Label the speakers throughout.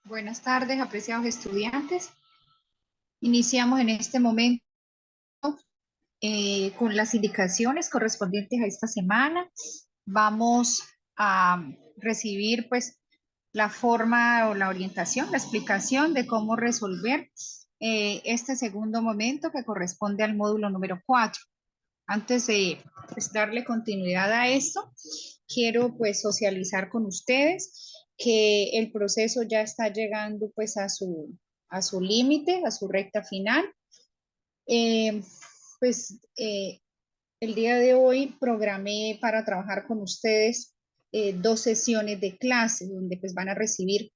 Speaker 1: Buenas tardes, apreciados estudiantes. Iniciamos en este momento con las indicaciones correspondientes a esta semana. Vamos a recibir pues la forma o la orientación, la explicación de cómo resolver este segundo momento que corresponde al módulo número 4. Antes de pues, darle continuidad a esto, quiero pues socializar con ustedes que el proceso ya está llegando pues a su límite, a su recta final. Eh, pues el día de hoy programé para trabajar con ustedes 2 sesiones de clase donde pues van a recibir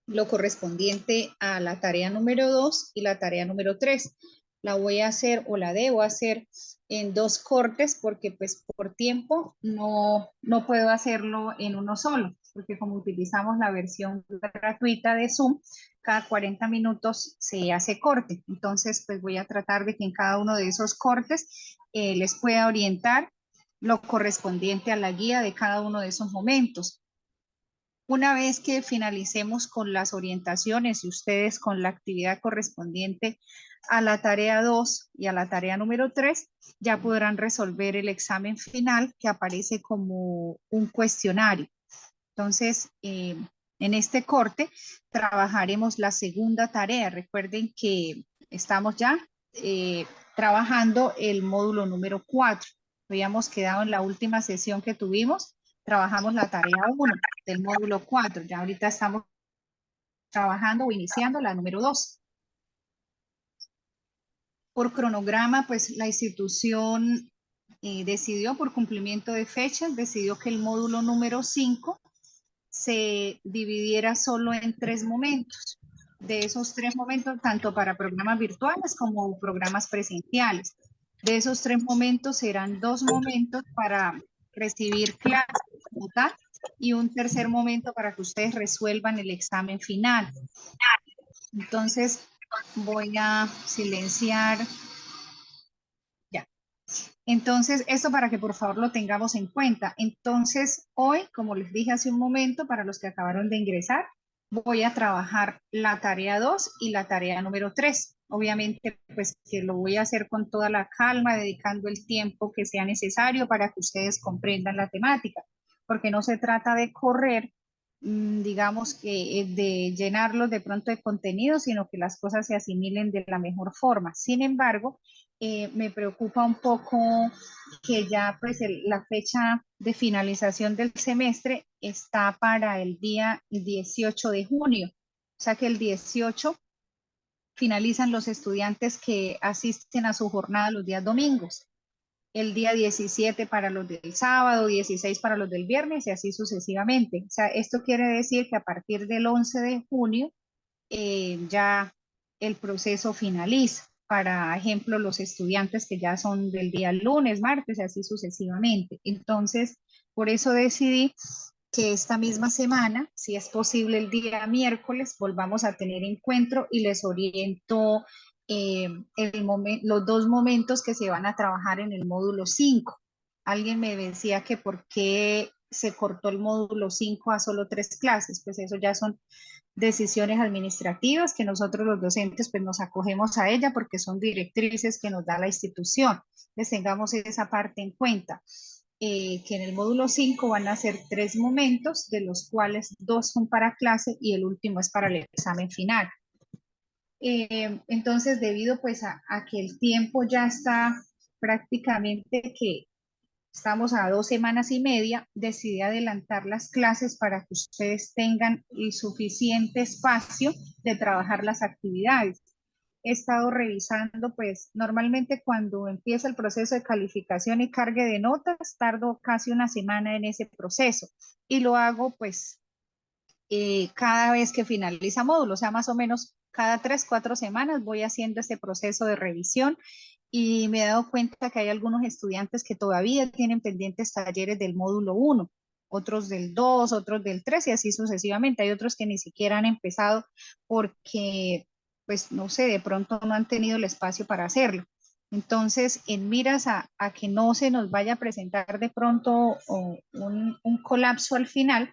Speaker 1: lo correspondiente a la tarea número 2 y la tarea número 3. La voy a hacer o la debo hacer en 2 cortes porque pues por tiempo no puedo hacerlo en uno solo, porque como utilizamos la versión gratuita de Zoom, cada 40 minutos se hace corte. Entonces pues voy a tratar de que en cada uno de esos cortes les pueda orientar lo correspondiente a la guía de cada uno de esos momentos. Una vez que finalicemos con las orientaciones y ustedes con la actividad correspondiente a la tarea 2 y a la tarea número 3, ya podrán resolver el examen final que aparece como un cuestionario. Entonces, en este corte trabajaremos la segunda tarea. Recuerden que estamos ya trabajando el módulo número 4. Habíamos quedado en la última sesión que tuvimos, trabajamos la tarea 1 del módulo 4. Ya ahorita estamos trabajando o iniciando la número 2. Por cronograma, pues la institución decidió por cumplimiento de fechas, decidió que el módulo número 5 se dividiera solo en 3 momentos. De esos 3 momentos, tanto para programas virtuales como programas presenciales. De esos 3 momentos serán 2 momentos para recibir clases como tal y un tercer momento para que ustedes resuelvan el examen final. Entonces voy a silenciar. Ya. Entonces, esto para que por favor lo tengamos en cuenta. Entonces, hoy, como les dije hace un momento, para los que acabaron de ingresar, voy a trabajar la tarea 2 y la tarea número 3. Obviamente, pues que lo voy a hacer con toda la calma, dedicando el tiempo que sea necesario para que ustedes comprendan la temática, porque no se trata de correr, digamos que de llenarlos de pronto de contenido, sino que las cosas se asimilen de la mejor forma. Sin embargo, me preocupa un poco que ya pues la fecha de finalización del semestre está para el día 18 de junio. O sea que el 18 finalizan los estudiantes que asisten a su jornada los días domingos. El día 17 para los del sábado, 16 para los del viernes y así sucesivamente. O sea, esto quiere decir que a partir del 11 de junio ya el proceso finaliza. Para ejemplo, los estudiantes que ya son del día lunes, martes y así sucesivamente. Entonces, por eso decidí que esta misma semana, si es posible el día miércoles, volvamos a tener encuentro y les oriento los 2 momentos que se van a trabajar en el módulo 5. Alguien me decía que por qué se cortó el módulo 5 a solo 3 clases, pues eso ya son decisiones administrativas que nosotros los docentes pues nos acogemos a ella porque son directrices que nos da la institución. Les tengamos esa parte en cuenta. Que en el módulo 5 van a ser 3 momentos, de los cuales 2 son para clase y el último es para el examen final. Entonces, debido pues a que el tiempo ya está prácticamente que estamos a 2 semanas y media, decidí adelantar las clases para que ustedes tengan el suficiente espacio de trabajar las actividades. He estado revisando, pues normalmente cuando empieza el proceso de calificación y cargue de notas, tardo casi una semana en ese proceso y lo hago pues cada vez que finaliza módulo, o sea, más o menos cada 3, 4 semanas voy haciendo este proceso de revisión y me he dado cuenta que hay algunos estudiantes que todavía tienen pendientes talleres del módulo 1, otros del 2, otros del 3 y así sucesivamente. Hay otros que ni siquiera han empezado porque, pues, no sé, de pronto no han tenido el espacio para hacerlo. Entonces, en miras a que no se nos vaya a presentar de pronto un colapso al final,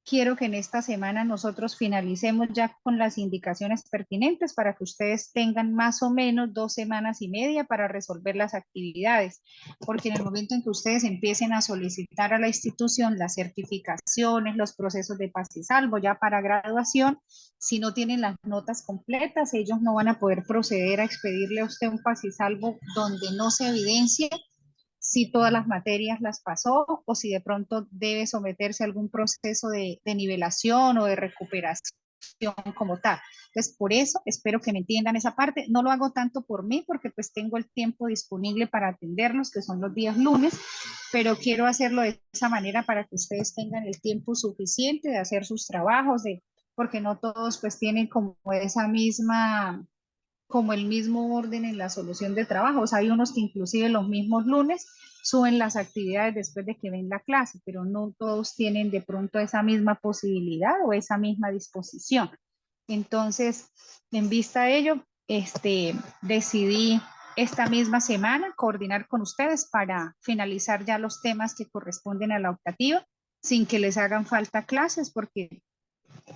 Speaker 1: quiero que en esta semana nosotros finalicemos ya con las indicaciones pertinentes para que ustedes tengan más o menos 2 semanas y media para resolver las actividades, porque en el momento en que ustedes empiecen a solicitar a la institución las certificaciones, los procesos de paz y salvo ya para graduación, si no tienen las notas completas, ellos no van a poder proceder a expedirle a usted un paz y salvo donde no se evidencie si todas las materias las pasó o si de pronto debe someterse a algún proceso de nivelación o de recuperación como tal. Entonces, por eso espero que me entiendan esa parte. No lo hago tanto por mí porque pues tengo el tiempo disponible para atenderlos, que son los días lunes, pero quiero hacerlo de esa manera para que ustedes tengan el tiempo suficiente de hacer sus trabajos, porque no todos pues tienen como el mismo orden en la solución de trabajos. Hay unos que inclusive los mismos lunes suben las actividades después de que ven la clase, pero no todos tienen de pronto esa misma posibilidad o esa misma disposición. Entonces, en vista de ello, decidí esta misma semana coordinar con ustedes para finalizar ya los temas que corresponden a la optativa, sin que les hagan falta clases, porque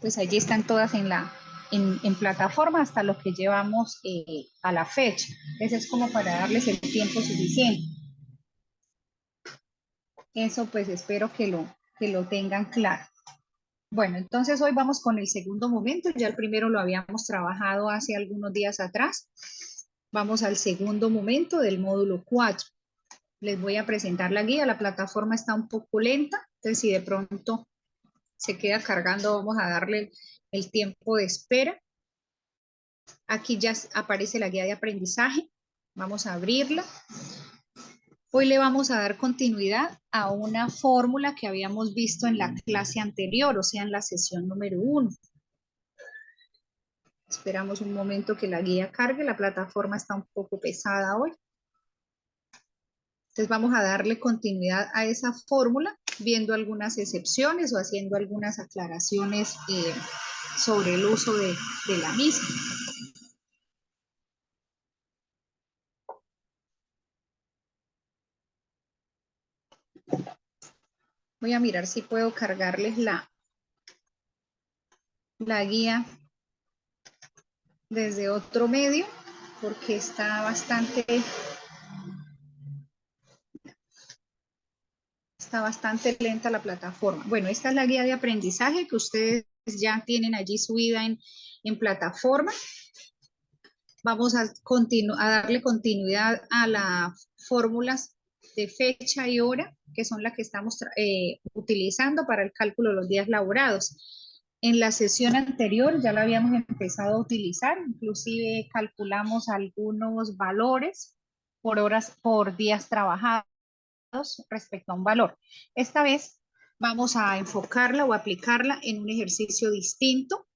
Speaker 1: pues allí están todas en plataforma hasta lo que llevamos a la fecha. Eso es como para darles el tiempo suficiente. Eso pues espero que lo tengan claro. Bueno, entonces hoy vamos con el segundo momento. Ya el primero lo habíamos trabajado hace algunos días atrás. Vamos al segundo momento del módulo 4. Les voy a presentar la guía. La plataforma está un poco lenta, entonces si de pronto se queda cargando, vamos a darle el tiempo de espera. Aquí ya aparece la guía de aprendizaje. Vamos a abrirla. Hoy le vamos a dar continuidad a una fórmula que habíamos visto en la clase anterior, o sea, en la sesión número 1. Esperamos un momento que la guía cargue. La plataforma está un poco pesada hoy. Entonces vamos a darle continuidad a esa fórmula, viendo algunas excepciones o haciendo algunas aclaraciones sobre el uso de la misma. Voy a mirar si puedo cargarles la guía desde otro medio, porque está bastante lenta la plataforma. Bueno, esta es la guía de aprendizaje que ustedes ya tienen allí subida en plataforma. Vamos a darle continuidad a las fórmulas de fecha y hora, que son las que estamos utilizando para el cálculo de los días laborados. En la sesión anterior ya la habíamos empezado a utilizar, inclusive calculamos algunos valores por horas, por días trabajados respecto a un valor. Esta vez vamos a enfocarla o aplicarla en un ejercicio distinto.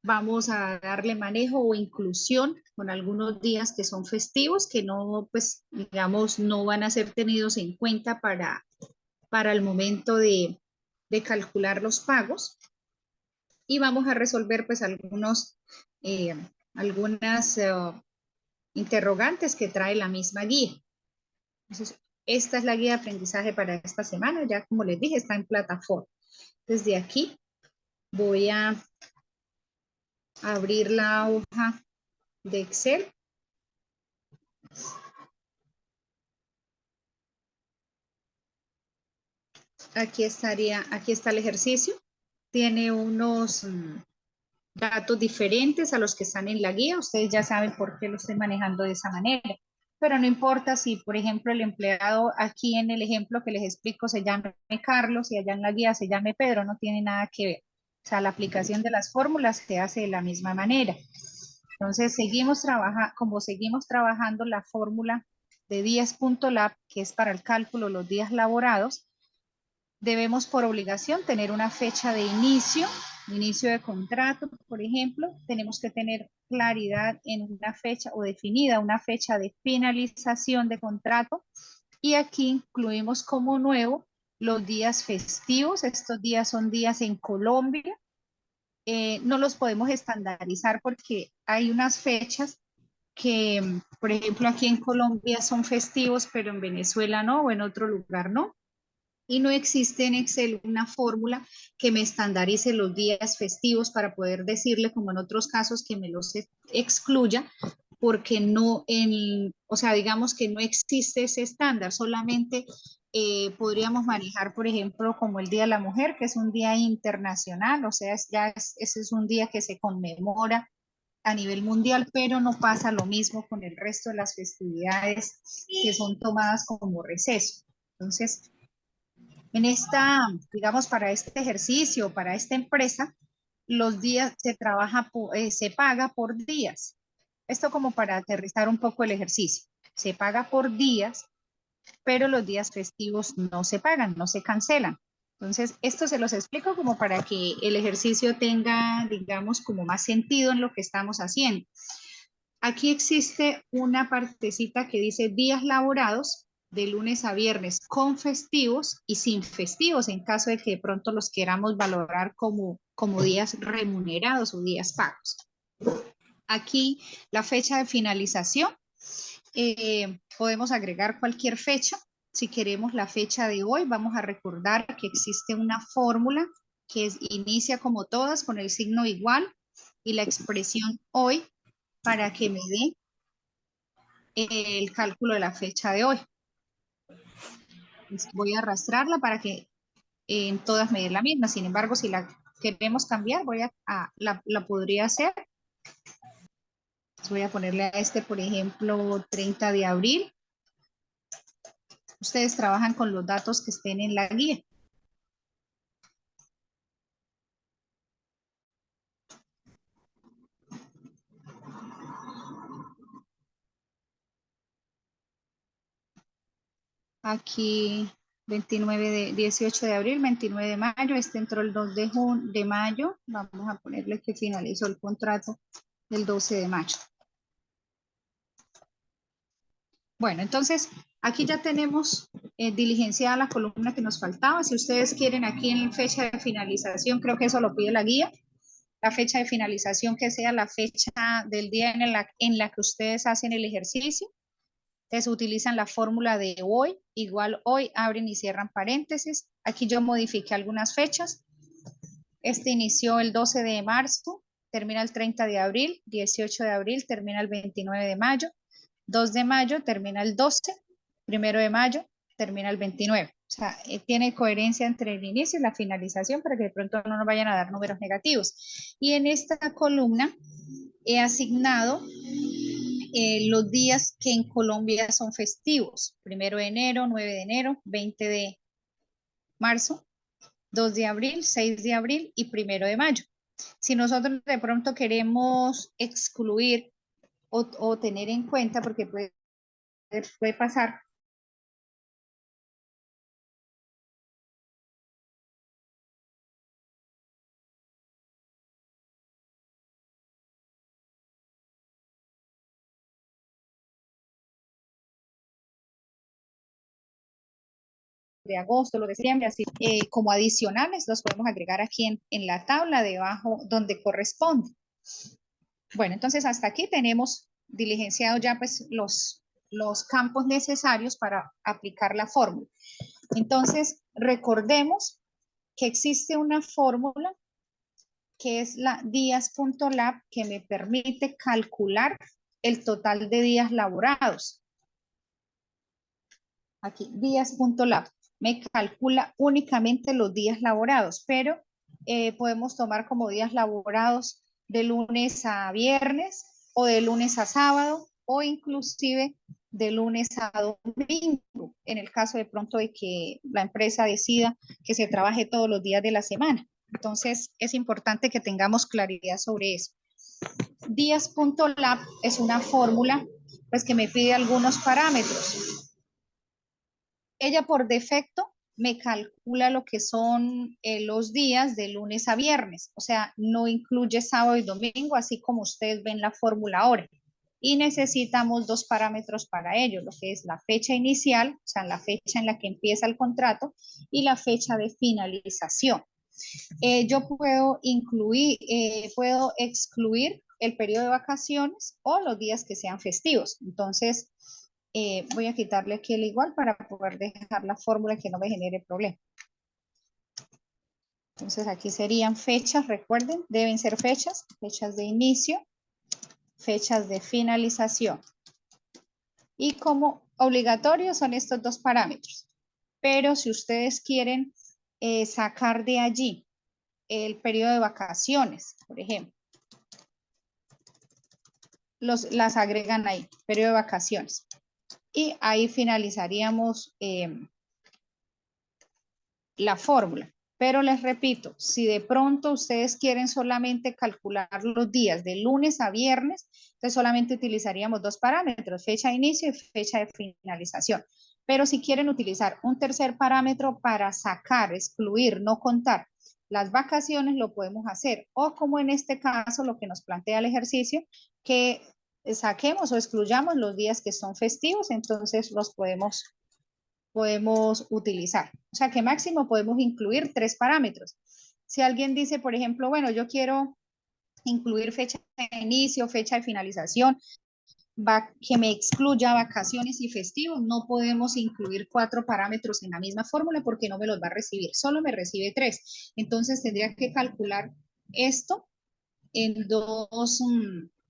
Speaker 1: Vamos a darle manejo o inclusión con algunos días que son festivos, que no, pues, digamos, no van a ser tenidos en cuenta para el momento de calcular los pagos. Y vamos a resolver, pues, algunas interrogantes que trae la misma guía. Entonces, esta es la guía de aprendizaje para esta semana. Ya, como les dije, está en plataforma. Desde aquí voy a abrir la hoja de Excel. Aquí está el ejercicio. Tiene unos datos diferentes a los que están en la guía. Ustedes ya saben por qué lo estoy manejando de esa manera. Pero no importa si, por ejemplo, el empleado aquí en el ejemplo que les explico se llame Carlos y allá en la guía se llame Pedro, no tiene nada que ver. O sea, la aplicación de las fórmulas se hace de la misma manera. Entonces, como seguimos trabajando la fórmula de 10.lab, que es para el cálculo de los días laborados, debemos por obligación tener una fecha de inicio de contrato, por ejemplo. Tenemos que tener claridad en una fecha o definida una fecha de finalización de contrato. Y aquí incluimos como nuevo los días festivos. Estos días son días en Colombia. No los podemos estandarizar porque hay unas fechas que, por ejemplo, aquí en Colombia son festivos, pero en Venezuela no, o en otro lugar no. Y no existe en Excel una fórmula que me estandarice los días festivos para poder decirle, como en otros casos, que me los excluya, porque no, o sea, digamos que no existe ese estándar, solamente podríamos manejar, por ejemplo, como el Día de la Mujer, que es un día internacional, o sea, ese es un día que se conmemora a nivel mundial, pero no pasa lo mismo con el resto de las festividades que son tomadas como receso. Entonces, en esta, digamos, para este ejercicio, para esta empresa, los días se trabaja, se paga por días. Esto como para aterrizar un poco el ejercicio. Se paga por días, pero los días festivos no se pagan, no se cancelan. Entonces, esto se los explico como para que el ejercicio tenga, digamos, como más sentido en lo que estamos haciendo. Aquí existe una partecita que dice días laborados de lunes a viernes con festivos y sin festivos en caso de que de pronto los queramos valorar como días remunerados o días pagos. Aquí la fecha de finalización, podemos agregar cualquier fecha. Si queremos la fecha de hoy, vamos a recordar que existe una fórmula que inicia como todas con el signo igual y la expresión hoy para que me dé el cálculo de la fecha de hoy. Voy a arrastrarla para que en todas me dé la misma. Sin embargo, si la queremos cambiar, la podría hacer. Voy a ponerle a este, por ejemplo, 30 de abril. Ustedes trabajan con los datos que estén en la guía. Aquí 18 de abril, 29 de mayo, este entró el 2 de mayo, vamos a ponerle que finalizó el contrato el 12 de mayo. Bueno, entonces aquí ya tenemos diligenciada la columna que nos faltaba. Si ustedes quieren aquí en fecha de finalización, creo que eso lo pide la guía, la fecha de finalización que sea la fecha del día en la que ustedes hacen el ejercicio. Entonces utilizan la fórmula de hoy, igual hoy, abren y cierran paréntesis. Aquí yo modifiqué algunas fechas. Este inició el 12 de marzo, termina el 30 de abril, 18 de abril, termina el 29 de mayo, 2 de mayo, termina el 12, 1 de mayo, termina el 29. O sea, tiene coherencia entre el inicio y la finalización para que de pronto no nos vayan a dar números negativos. Y en esta columna he asignado los días que en Colombia son festivos. 1 de enero, 9 de enero, 20 de marzo, 2 de abril, 6 de abril y 1 de mayo. Si nosotros de pronto queremos excluir o tener en cuenta, porque puede pasar de agosto, lo de septiembre, así como adicionales, los podemos agregar aquí en la tabla debajo donde corresponde. Bueno, entonces hasta aquí tenemos diligenciado ya pues los campos necesarios para aplicar la fórmula. Entonces, recordemos que existe una fórmula que es la días.lab que me permite calcular el total de días laborados. Aquí, días.lab me calcula únicamente los días laborados, pero podemos tomar como días laborados de lunes a viernes o de lunes a sábado o inclusive de lunes a domingo, en el caso de pronto de que la empresa decida que se trabaje todos los días de la semana. Entonces, es importante que tengamos claridad sobre eso. Días.lab es una fórmula pues, que me pide algunos parámetros. Ella por defecto me calcula lo que son los días de lunes a viernes, o sea, no incluye sábado y domingo, así como ustedes ven la fórmula ahora. Y necesitamos dos parámetros para ello, lo que es la fecha inicial, o sea, la fecha en la que empieza el contrato, y la fecha de finalización. Yo puedo excluir el periodo de vacaciones o los días que sean festivos. Entonces, voy a quitarle aquí el igual para poder dejar la fórmula que no me genere problema. Entonces, aquí serían fechas, recuerden, deben ser fechas, fechas de inicio, fechas de finalización. Y como obligatorios son estos dos parámetros. Pero si ustedes quieren sacar de allí el periodo de vacaciones, por ejemplo, las agregan ahí, periodo de vacaciones. Y ahí finalizaríamos la fórmula. Pero les repito, si de pronto ustedes quieren solamente calcular los días de lunes a viernes, entonces solamente utilizaríamos dos parámetros, fecha de inicio y fecha de finalización. Pero si quieren utilizar un tercer parámetro para sacar, excluir, no contar las vacaciones, lo podemos hacer. O como en este caso, lo que nos plantea el ejercicio, que saquemos o excluyamos los días que son festivos, entonces los podemos utilizar. O sea que máximo podemos incluir 3 parámetros. Si alguien dice, por ejemplo, bueno, yo quiero incluir fecha de inicio, fecha de finalización, que me excluya vacaciones y festivos, no podemos incluir 4 parámetros en la misma fórmula porque no me los va a recibir, solo me recibe 3. Entonces tendría que calcular esto en dos,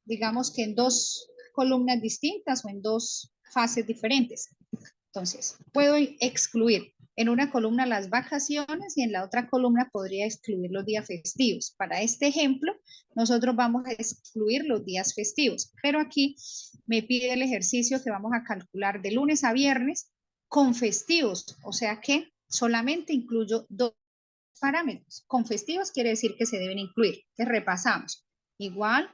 Speaker 1: digamos que en 2 columnas distintas o en 2 fases diferentes. Entonces, puedo excluir en una columna las vacaciones y en la otra columna podría excluir los días festivos. Para este ejemplo, nosotros vamos a excluir los días festivos, pero aquí me pide el ejercicio que vamos a calcular de lunes a viernes con festivos, o sea que solamente incluyo 2 parámetros. Con festivos quiere decir que se deben incluir. Entonces, repasamos. Igual,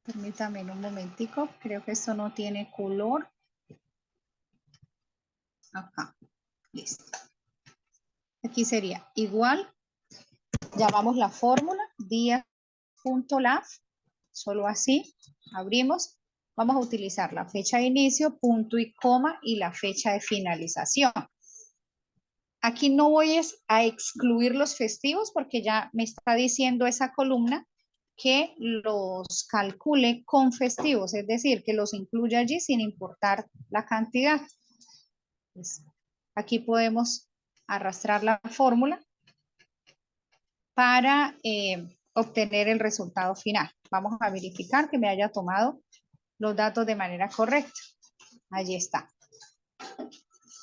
Speaker 1: permítame un momentico, creo que esto no tiene color. Acá, listo. Aquí sería igual, llamamos la fórmula, días.laf, solo así, abrimos, vamos a utilizar la fecha de inicio, punto y coma, y la fecha de finalización. Aquí no voy a excluir los festivos porque ya me está diciendo esa columna que los calcule con festivos, es decir, que los incluya allí sin importar la cantidad. Pues, aquí podemos arrastrar la fórmula para obtener el resultado final. Vamos a verificar que me haya tomado los datos de manera correcta. Allí está.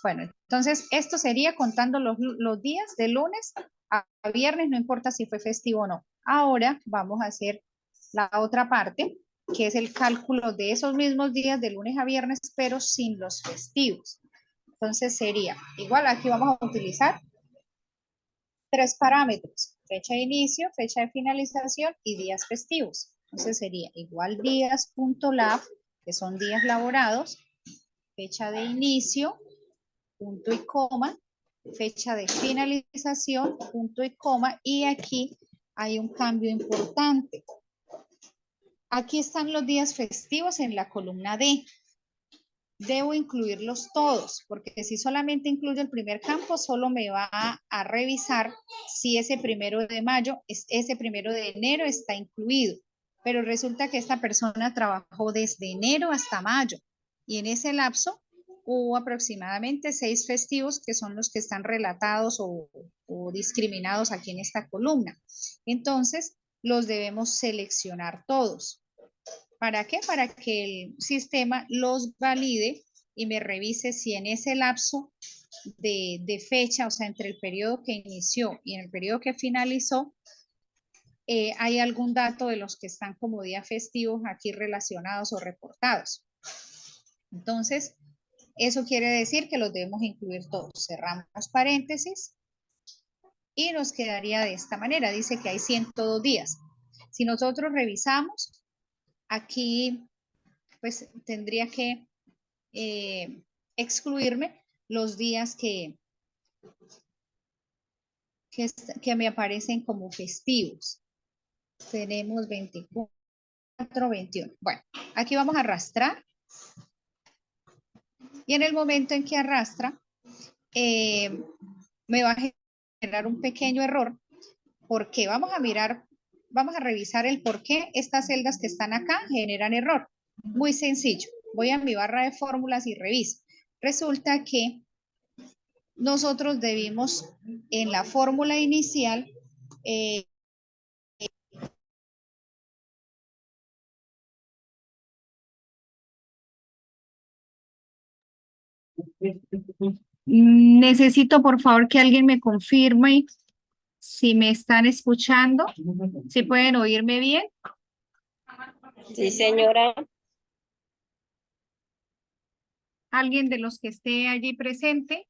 Speaker 1: Bueno, entonces esto sería contando los días de lunes a viernes, no importa si fue festivo o no. Ahora vamos a hacer la otra parte, que es el cálculo de esos mismos días de lunes a viernes, pero sin los festivos. Entonces sería, igual aquí vamos a utilizar 3 parámetros, fecha de inicio, fecha de finalización y días festivos. Entonces sería igual días.lab, que son días laborados, fecha de inicio, punto y coma, fecha de finalización, punto y coma, y aquí hay un cambio importante. Aquí están los días festivos en la columna D. Debo incluirlos todos, porque si solamente incluyo el primer campo, solo me va a revisar si ese 1 de mayo, ese 1 de enero está incluido. Pero resulta que esta persona trabajó desde enero hasta mayo y en ese lapso hubo aproximadamente 6 festivos que son los que están relatados o discriminados aquí en esta columna. Entonces, los debemos seleccionar todos. ¿Para qué? Para que el sistema los valide y me revise si en ese lapso de fecha, o sea, entre el periodo que inició y en el periodo que finalizó, hay algún dato de los que están como días festivos aquí relacionados o reportados. Entonces, eso quiere decir que los debemos incluir todos. Cerramos paréntesis y nos quedaría de esta manera. Dice que hay 102 días. Si nosotros revisamos, aquí pues tendría que excluirme los días que me aparecen como festivos. Tenemos 24, 21. Bueno, aquí vamos a arrastrar. Y en el momento en que arrastra, me va a generar un pequeño error porque vamos a mirar vamos a revisar el por qué estas celdas que están acá generan error. Muy sencillo. Voy a mi barra de fórmulas y reviso. Resulta que nosotros debimos en la fórmula inicial necesito por favor que alguien me confirme si me están escuchando, si pueden oírme bien.
Speaker 2: Sí, señora.
Speaker 1: Alguien de los que esté allí presente.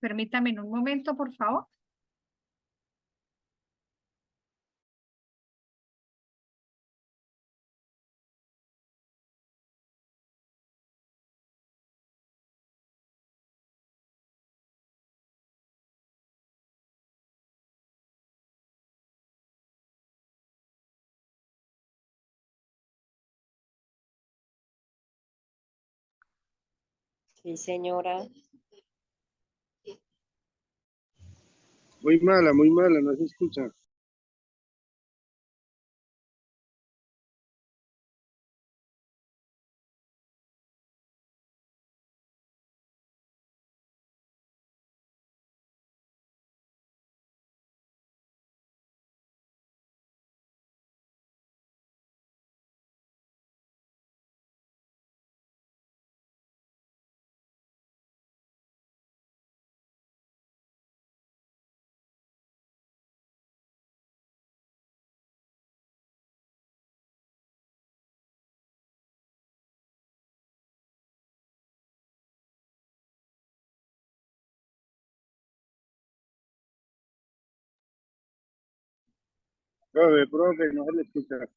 Speaker 1: Permítame un momento, por favor.
Speaker 2: Sí, señora.
Speaker 3: muy mala, no se escucha. Profe, no se le escucha.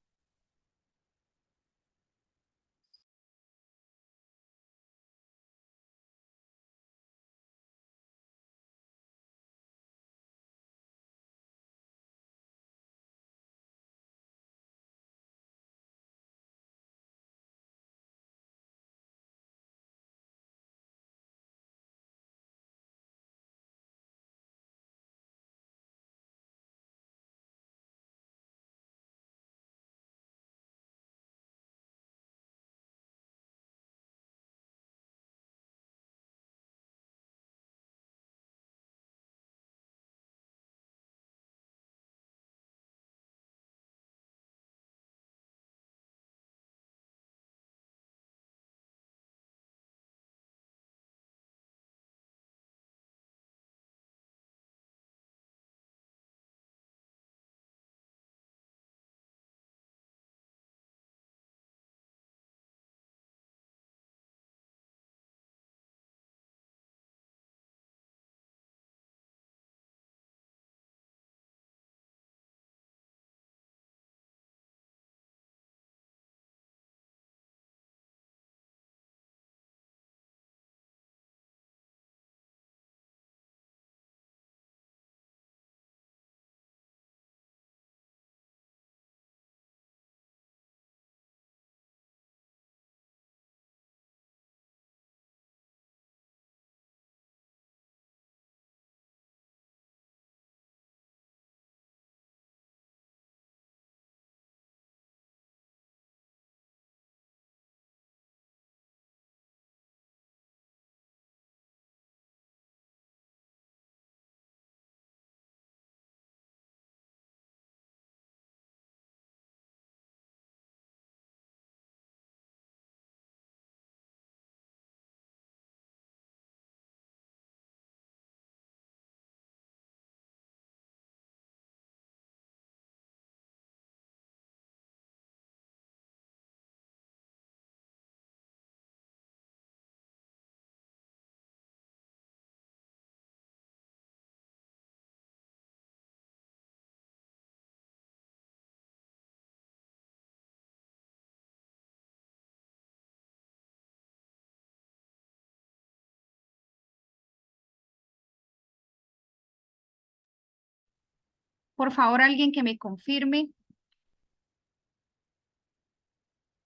Speaker 1: Por favor, alguien que me confirme.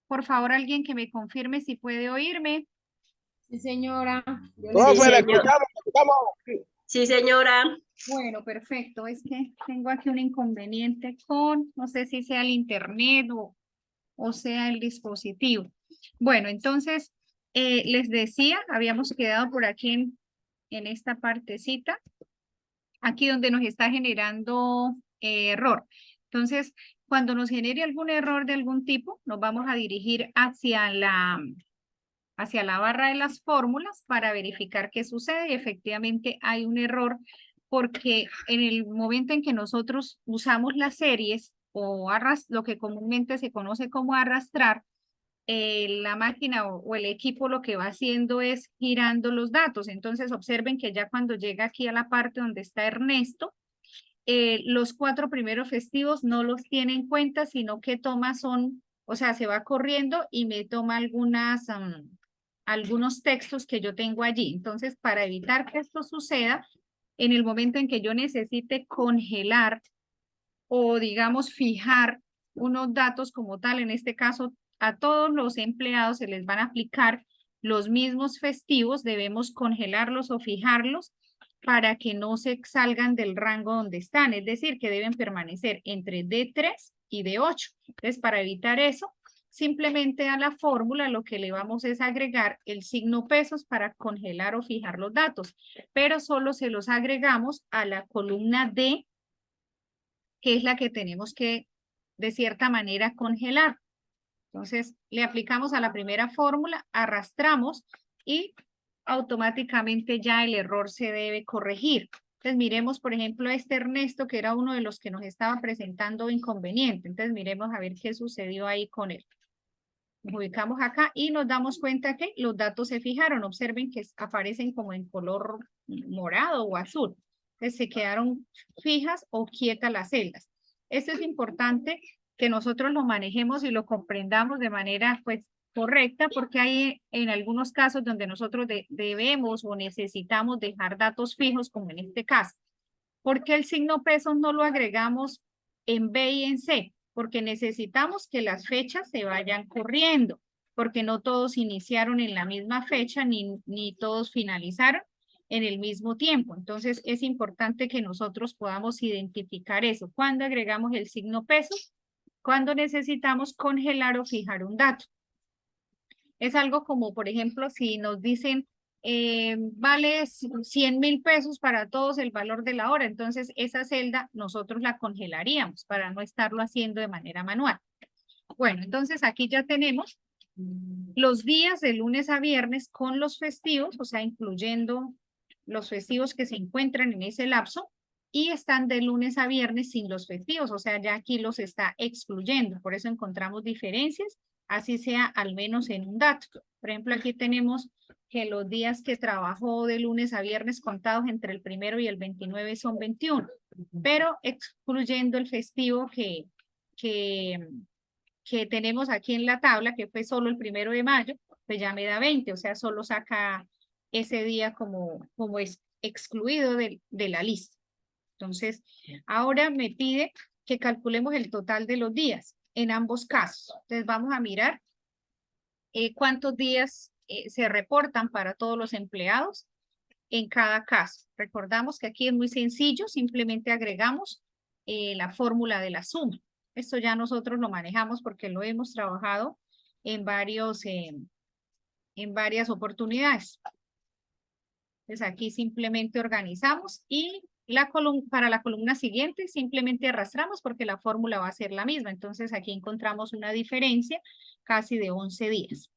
Speaker 1: Por favor, alguien que me confirme si puede oírme.
Speaker 4: Sí, señora.
Speaker 3: Profe,
Speaker 2: Sí,
Speaker 3: la
Speaker 2: señor.
Speaker 3: escuchamos.
Speaker 2: Sí, señora.
Speaker 1: Bueno, perfecto. Es que tengo aquí un inconveniente con, no sé si sea el internet o sea el dispositivo. Bueno, entonces, les decía, habíamos quedado por aquí en esta partecita, aquí donde nos está generando error. Entonces, cuando nos genere algún error de algún tipo, nos vamos a dirigir hacia la barra de las fórmulas para verificar qué sucede y efectivamente hay un error porque en el momento en que nosotros usamos las series o lo que comúnmente se conoce como arrastrar, la máquina o el equipo lo que va haciendo es girando los datos. Entonces observen que ya cuando llega aquí a la parte donde está Ernesto, los 4 primeros festivos no los tiene en cuenta, sino que toma o sea, se va corriendo y me toma algunos textos que yo tengo allí. Entonces, para evitar que esto suceda, en el momento en que yo necesite congelar o, digamos, fijar unos datos como tal, en este caso, a todos los empleados se les van a aplicar los mismos festivos, debemos congelarlos o fijarlos para que no se salgan del rango donde están, es decir, que deben permanecer entre D3 y D8. Entonces, para evitar eso, simplemente a la fórmula lo que le vamos es agregar el signo pesos para congelar o fijar los datos, pero solo se los agregamos a la columna D, que es la que tenemos que, de cierta manera, congelar. Entonces, le aplicamos a la primera fórmula, arrastramos y automáticamente ya el error se debe corregir. Entonces, miremos, por ejemplo, a este Ernesto, que era uno de los que nos estaba presentando inconveniente. Entonces, miremos a ver qué sucedió ahí con él. Nos ubicamos acá y nos damos cuenta que los datos se fijaron. Observen que aparecen como en color morado o azul. Entonces, se quedaron fijas o quietas las celdas. Esto es importante que nosotros lo manejemos y lo comprendamos de manera pues correcta, porque hay en algunos casos donde nosotros debemos o necesitamos dejar datos fijos, como en este caso. ¿Por qué el signo pesos no lo agregamos en B y en C? Porque necesitamos que las fechas se vayan corriendo, porque no todos iniciaron en la misma fecha ni todos finalizaron en el mismo tiempo. Entonces, es importante que nosotros podamos identificar eso. ¿Cuándo agregamos el signo pesos? Cuando necesitamos congelar o fijar un dato. Es algo como, por ejemplo, si nos dicen, vale 100.000 pesos para todos el valor de la hora, entonces esa celda nosotros la congelaríamos para no estarlo haciendo de manera manual. Bueno, entonces aquí ya tenemos los días de lunes a viernes con los festivos, o sea, incluyendo los festivos que se encuentran en ese lapso, y están de lunes a viernes sin los festivos, o sea, ya aquí los está excluyendo, por eso encontramos diferencias, así sea al menos en un dato. Por ejemplo, aquí tenemos que los días que trabajó de lunes a viernes contados entre el 1 y el 29 son 21, pero excluyendo el festivo que tenemos aquí en la tabla, que fue solo el 1 de mayo, pues ya me da 20, o sea, solo saca ese día como es excluido de la lista. Entonces, ahora me pide que calculemos el total de los días en ambos casos. Entonces, vamos a mirar cuántos días se reportan para todos los empleados en cada caso. Recordamos que aquí es muy sencillo, simplemente agregamos la fórmula de la suma. Esto ya nosotros lo manejamos porque lo hemos trabajado en varias oportunidades. Entonces aquí simplemente organizamos y para la columna siguiente simplemente arrastramos porque la fórmula va a ser la misma. Entonces aquí encontramos una diferencia casi de 11 días.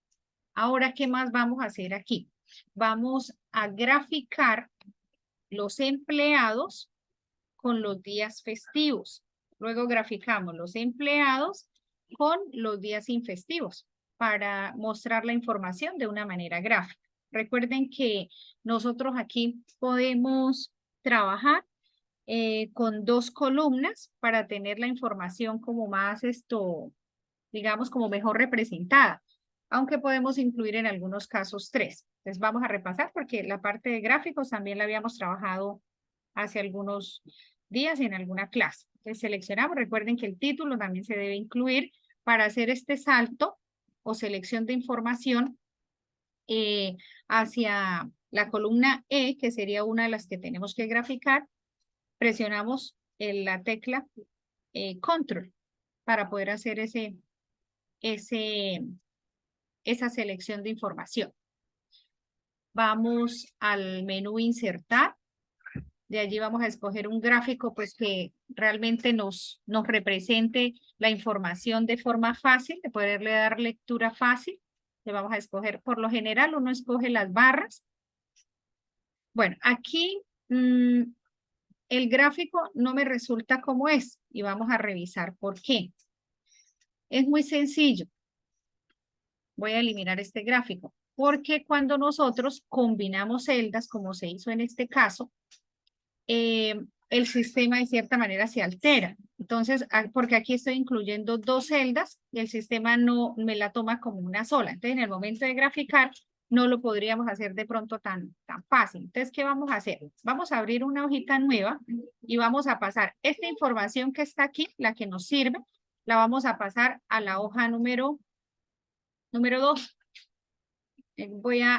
Speaker 1: Ahora, ¿qué más vamos a hacer aquí? Vamos a graficar los empleados con los días festivos. Luego graficamos los empleados con los días infestivos para mostrar la información de una manera gráfica. Recuerden que nosotros aquí podemos trabajar con 2 columnas para tener la información como más digamos, como mejor representada, aunque podemos incluir en algunos casos 3. Entonces vamos a repasar porque la parte de gráficos también la habíamos trabajado hace algunos días en alguna clase. Entonces seleccionamos, recuerden que el título también se debe incluir para hacer este salto o selección de información hacia la columna E, que sería una de las que tenemos que graficar, presionamos la tecla Control para poder hacer esa selección de información. Vamos al menú Insertar. De allí vamos a escoger un gráfico pues que realmente nos represente la información de forma fácil, de poderle dar lectura fácil. Le vamos a escoger, por lo general uno escoge las barras. Bueno, aquí el gráfico no me resulta como es y vamos a revisar por qué. Es muy sencillo. Voy a eliminar este gráfico porque cuando nosotros combinamos celdas, como se hizo en este caso, el sistema de cierta manera se altera. Entonces, porque aquí estoy incluyendo dos celdas y el sistema no me la toma como una sola. Entonces, en el momento de graficar, no lo podríamos hacer de pronto tan fácil. Entonces, ¿qué vamos a hacer? Vamos a abrir una hojita nueva y vamos a pasar esta información que está aquí, la que nos sirve, la vamos a pasar a la hoja número 2. Voy a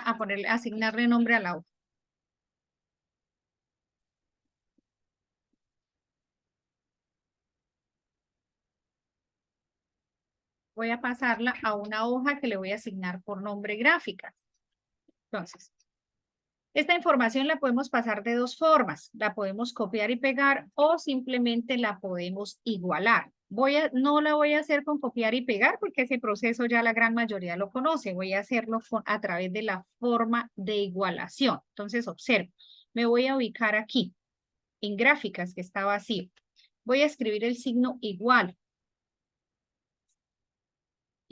Speaker 1: asignarle nombre a la hoja. Voy a pasarla a una hoja que le voy a asignar por nombre gráfica. Entonces, esta información la podemos pasar de dos formas. La podemos copiar y pegar o simplemente la podemos igualar. No la voy a hacer con copiar y pegar porque ese proceso ya la gran mayoría lo conoce. Voy a hacerlo a través de la forma de igualación. Entonces, observo. Me voy a ubicar aquí, en gráficas, que está vacío. Voy a escribir el signo igual.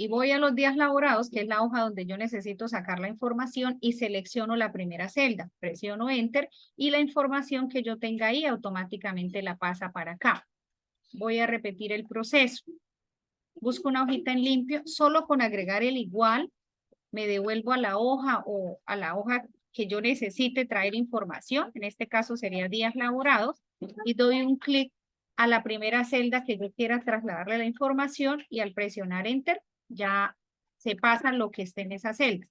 Speaker 1: Y voy a los días laborados, que es la hoja donde yo necesito sacar la información, y selecciono la primera celda. Presiono Enter y la información que yo tenga ahí automáticamente la pasa para acá. Voy a repetir el proceso. Busco una hojita en limpio. Solo con agregar el igual me devuelvo a la hoja o a la hoja que yo necesite traer información. En este caso sería días laborados. Y doy un clic a la primera celda que yo quiera trasladarle la información y al presionar Enter ya se pasa lo que esté en esa celda.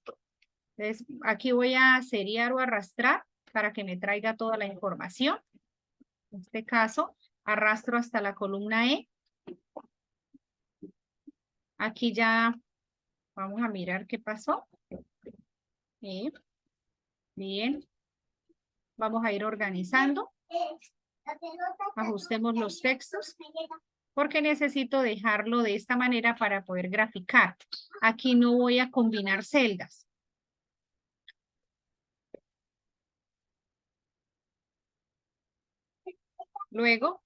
Speaker 1: Entonces, aquí voy a seriar o arrastrar para que me traiga toda la información. En este caso, arrastro hasta la columna E. Aquí ya vamos a mirar qué pasó. Bien. Vamos a ir organizando. Ajustemos los textos, porque necesito dejarlo de esta manera para poder graficar. Aquí no voy a combinar celdas. Luego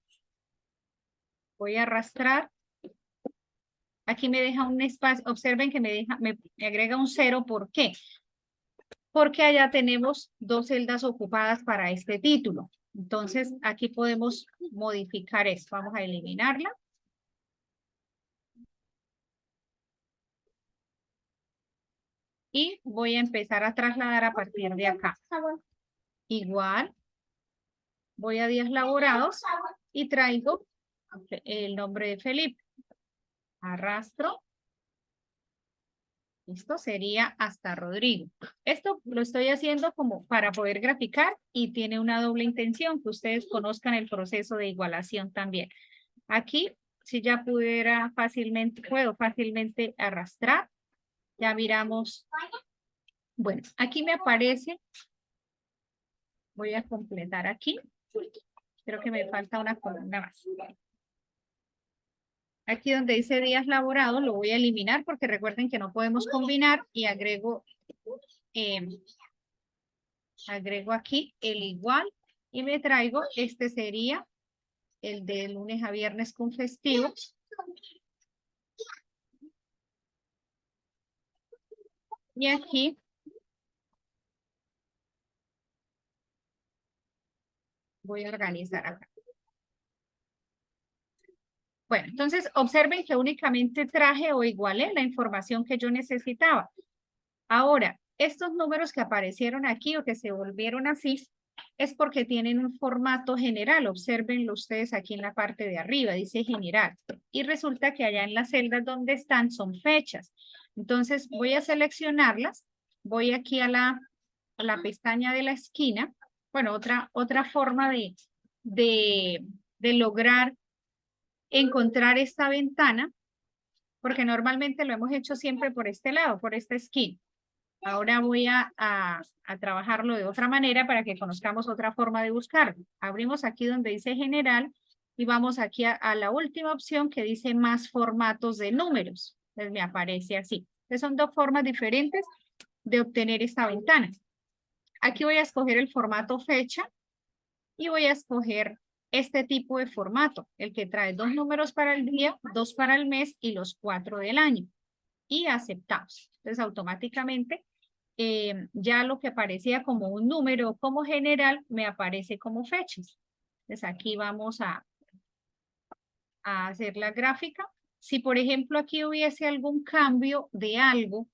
Speaker 1: voy a arrastrar. Aquí me deja un espacio. Observen que me agrega un 0. ¿Por qué? Porque allá tenemos dos celdas ocupadas para este título. Entonces, aquí podemos modificar esto. Vamos a eliminarla. Y voy a empezar a trasladar a partir de acá. Igual, voy a días laborados y traigo el nombre de Felipe. Arrastro. Esto sería hasta Rodrigo. Esto lo estoy haciendo como para poder graficar y tiene una doble intención, que ustedes conozcan el proceso de igualación también. Aquí, si ya puedo fácilmente arrastrar. Ya miramos. Bueno, aquí me aparece. Voy a completar aquí. Creo que me falta una columna más. Aquí donde dice días laborados lo voy a eliminar porque recuerden que no podemos combinar y agrego aquí el igual y me traigo, este sería el de lunes a viernes con festivos. Y aquí voy a organizar acá. Bueno, entonces observen que únicamente traje o igualé la información que yo necesitaba. Ahora, estos números que aparecieron aquí o que se volvieron así, es porque tienen un formato general. Obsérvenlo ustedes aquí en la parte de arriba, dice general. Y resulta que allá en las celdas donde están son fechas. Entonces voy a seleccionarlas. Voy aquí a la
Speaker 4: la pestaña de la esquina. Bueno, otra forma de lograr encontrar esta ventana, porque normalmente lo hemos hecho siempre por este lado, por esta esquina. Ahora voy a trabajarlo de otra manera para que conozcamos otra forma de buscarlo. Abrimos aquí donde dice general y vamos aquí a la última opción que dice más formatos de números. Entonces me aparece así. Entonces son dos formas diferentes de obtener esta ventana. Aquí voy a escoger el formato fecha y voy a escoger este tipo de formato, el que trae 2 números para el día, 2 para el mes y los 4 del año. Y aceptamos. Entonces automáticamente ya lo que aparecía como un número como general me aparece como fechas. Entonces aquí vamos a hacer la gráfica. Si por ejemplo aquí hubiese algún cambio de algo,